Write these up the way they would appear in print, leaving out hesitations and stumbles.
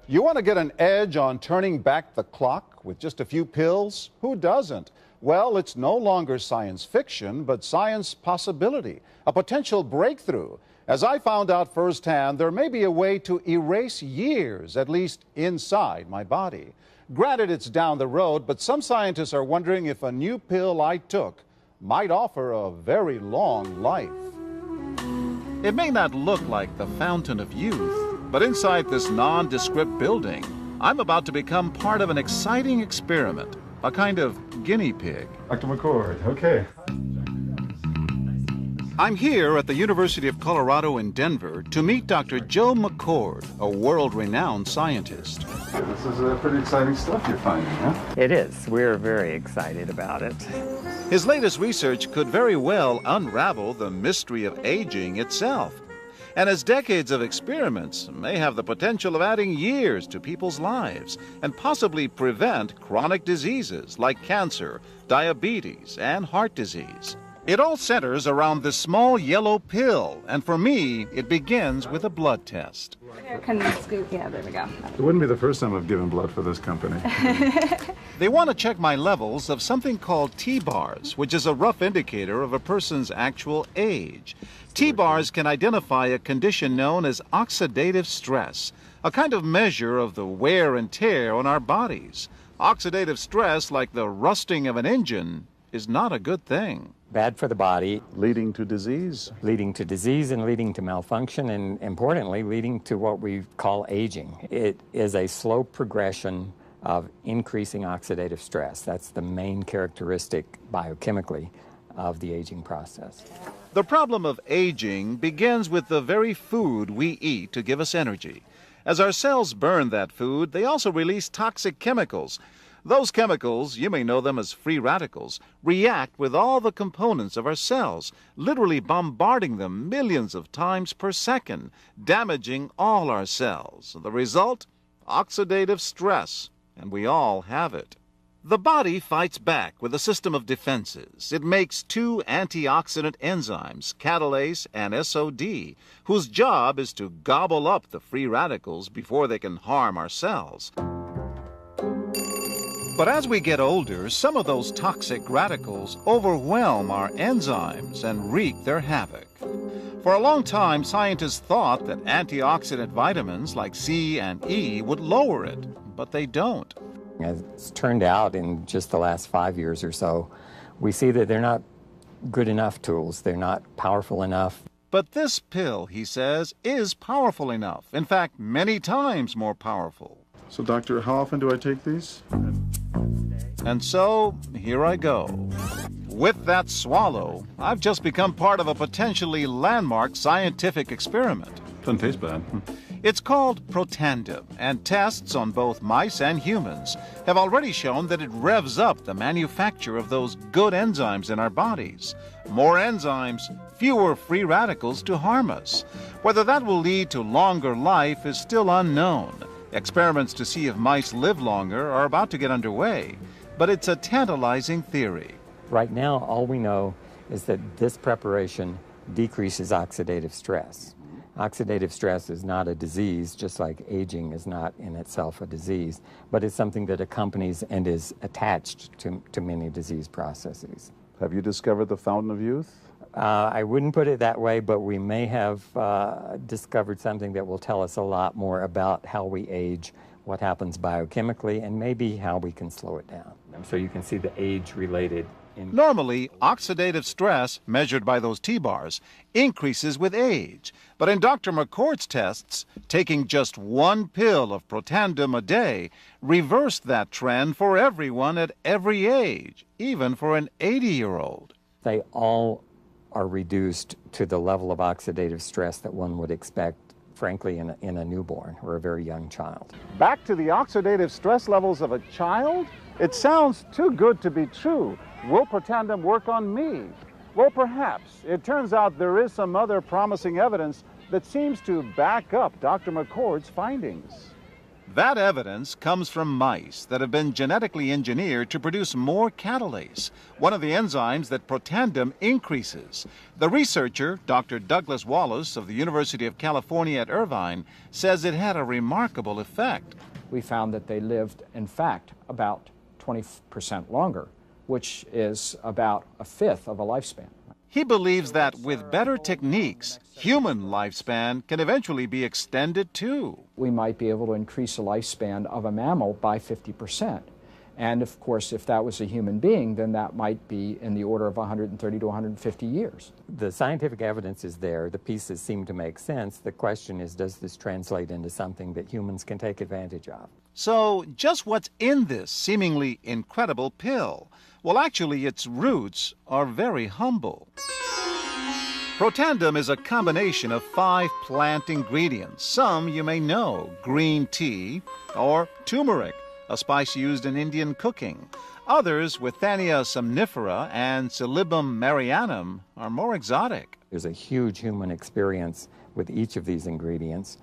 You want to get an edge on turning back the clock with just a few pills? Who doesn't? Well, it's no longer science fiction, but science possibility, a potential breakthrough. As I found out firsthand, there may be a way to erase years, at least inside my body. Granted, it's down the road, but some scientists are wondering if a new pill I took might offer a very long life. It may not look like the fountain of youth, but inside this nondescript building, I'm about to become part of an exciting experiment, a kind of guinea pig. Dr. McCord, okay. I'm here at the University of Colorado in Denver to meet Dr. Joe McCord, a world-renowned scientist. This is pretty exciting stuff you're finding, huh? It is. We're very excited about it. His latest research could very well unravel the mystery of aging itself. And his decades of experiments may have the potential of adding years to people's lives and possibly prevent chronic diseases like cancer, diabetes, and heart disease. It all centers around this small yellow pill, and for me, it begins with a blood test. Yeah, there we go. It wouldn't be the first time I've given blood for this company. They want to check my levels of something called T-bars, which is a rough indicator of a person's actual age. T-bars can identify a condition known as oxidative stress, a kind of measure of the wear and tear on our bodies. Oxidative stress, like the rusting of an engine, is not a good thing. Bad for the body. Leading to disease. Leading to disease and leading to malfunction, and importantly, leading to what we call aging. It is a slow progression of increasing oxidative stress. That's the main characteristic biochemically of the aging process. The problem of aging begins with the very food we eat to give us energy. As our cells burn that food, they also release toxic chemicals. Those chemicals, you may know them as free radicals, react with all the components of our cells, literally bombarding them millions of times per second, damaging all our cells. The result? Oxidative stress, and we all have it. The body fights back with a system of defenses. It makes two antioxidant enzymes, catalase and SOD, whose job is to gobble up the free radicals before they can harm our cells. But as we get older, some of those toxic radicals overwhelm our enzymes and wreak their havoc. For a long time, scientists thought that antioxidant vitamins like C and E would lower it, but they don't. As it's turned out in just the last 5 years or so, we see that they're not good enough tools. They're not powerful enough. But this pill, he says, is powerful enough. In fact, many times more powerful. So, doctor, how often do I take these? And so, here I go. With that swallow, I've just become part of a potentially landmark scientific experiment. Doesn't taste bad. It's called Protandim, and tests on both mice and humans have already shown that it revs up the manufacture of those good enzymes in our bodies. More enzymes, fewer free radicals to harm us. Whether that will lead to longer life is still unknown. Experiments to see if mice live longer are about to get underway, but it's a tantalizing theory. Right now, all we know is that this preparation decreases oxidative stress. Oxidative stress is not a disease, just like aging is not in itself a disease, but it's something that accompanies and is attached to many disease processes. Have you discovered the fountain of youth? I wouldn't put it that way, but we may have discovered something that will tell us a lot more about how we age, what happens biochemically, and maybe how we can slow it down. So you can see the age-related. Normally, oxidative stress, measured by those T-bars, increases with age. But in Dr. McCord's tests, taking just one pill of Protandim a day reversed that trend for everyone at every age, even for an 80-year-old. They all are reduced to the level of oxidative stress that one would expect, frankly, in a newborn or a very young child. Back to the oxidative stress levels of a child? It sounds too good to be true. Will Protandim work on me? Well, perhaps. It turns out there is some other promising evidence that seems to back up Dr. McCord's findings. That evidence comes from mice that have been genetically engineered to produce more catalase, one of the enzymes that Protandim increases. The researcher, Dr. Douglas Wallace of the University of California at Irvine, says it had a remarkable effect. We found that they lived, in fact, about 20% longer, which is about a fifth of a lifespan. He believes that with better techniques, human lifespan can eventually be extended too. We might be able to increase the lifespan of a mammal by 50%. And of course, if that was a human being, then that might be in the order of 130 to 150 years. The scientific evidence is there. The pieces seem to make sense. The question is, does this translate into something that humans can take advantage of? So, just what's in this seemingly incredible pill? Well, actually, its roots are very humble. Protandim is a combination of 5 plant ingredients. Some you may know: green tea or turmeric, a spice used in Indian cooking. Others, Withania somnifera and Silybum marianum, are more exotic. There's a huge human experience with each of these ingredients.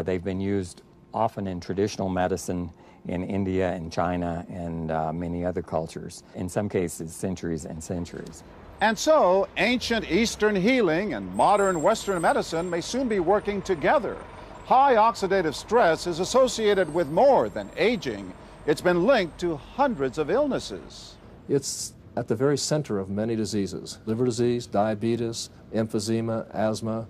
They've been used often in traditional medicine in India and China and many other cultures, in some cases centuries and centuries. And so, ancient Eastern healing and modern Western medicine may soon be working together. High oxidative stress is associated with more than aging. It's been linked to hundreds of illnesses. It's at the very center of many diseases: liver disease, diabetes, emphysema, asthma.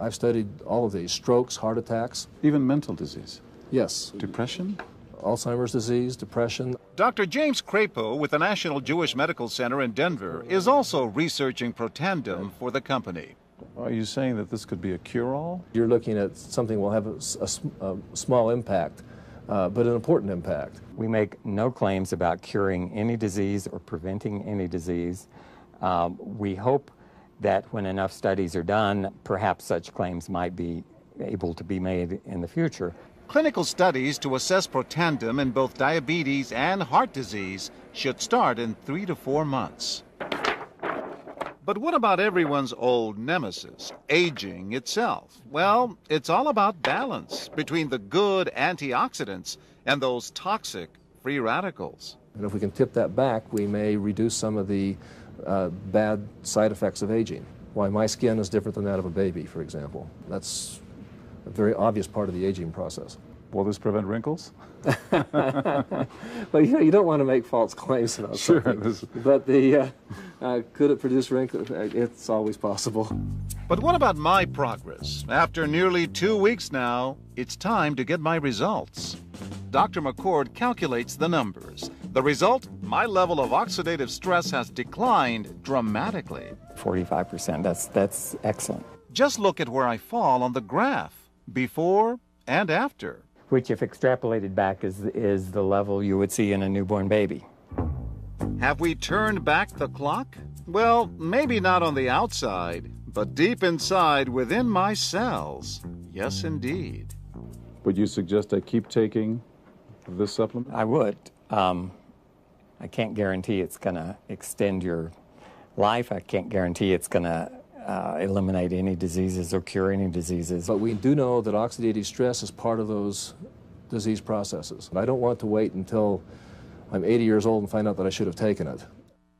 I've studied all of these: strokes, heart attacks. Even mental disease? Yes. Depression? Alzheimer's disease, depression. Dr. James Crapo with the National Jewish Medical Center in Denver is also researching Protandim for the company. Are you saying that this could be a cure-all? You're looking at something that will have a small impact, but an important impact. We make no claims about curing any disease or preventing any disease. We hope that when enough studies are done, perhaps such claims might be able to be made in the future. Clinical studies to assess Protandim in both diabetes and heart disease should start in 3 to 4 months. But what about everyone's old nemesis, aging itself? Well, it's all about balance between the good antioxidants and those toxic free radicals. And if we can tip that back, we may reduce some of the bad side effects of aging. Why my skin is different than that of a baby, for example. That's a very obvious part of the aging process. Will this prevent wrinkles? Well, you don't want to make false claims about something. But could it produce wrinkles? It's always possible. But what about my progress? After nearly 2 weeks now, it's time to get my results. Dr. McCord calculates the numbers. The result, my level of oxidative stress has declined dramatically. 45%, that's excellent. Just look at where I fall on the graph, before and after. Which, if extrapolated back, is the level you would see in a newborn baby. Have we turned back the clock? Well, maybe not on the outside, but deep inside within my cells. Yes, indeed. Would you suggest I keep taking this supplement? I would. I can't guarantee it's going to extend your life. I can't guarantee it's going to eliminate any diseases or cure any diseases. But we do know that oxidative stress is part of those disease processes. I don't want to wait until I'm 80 years old and find out that I should have taken it.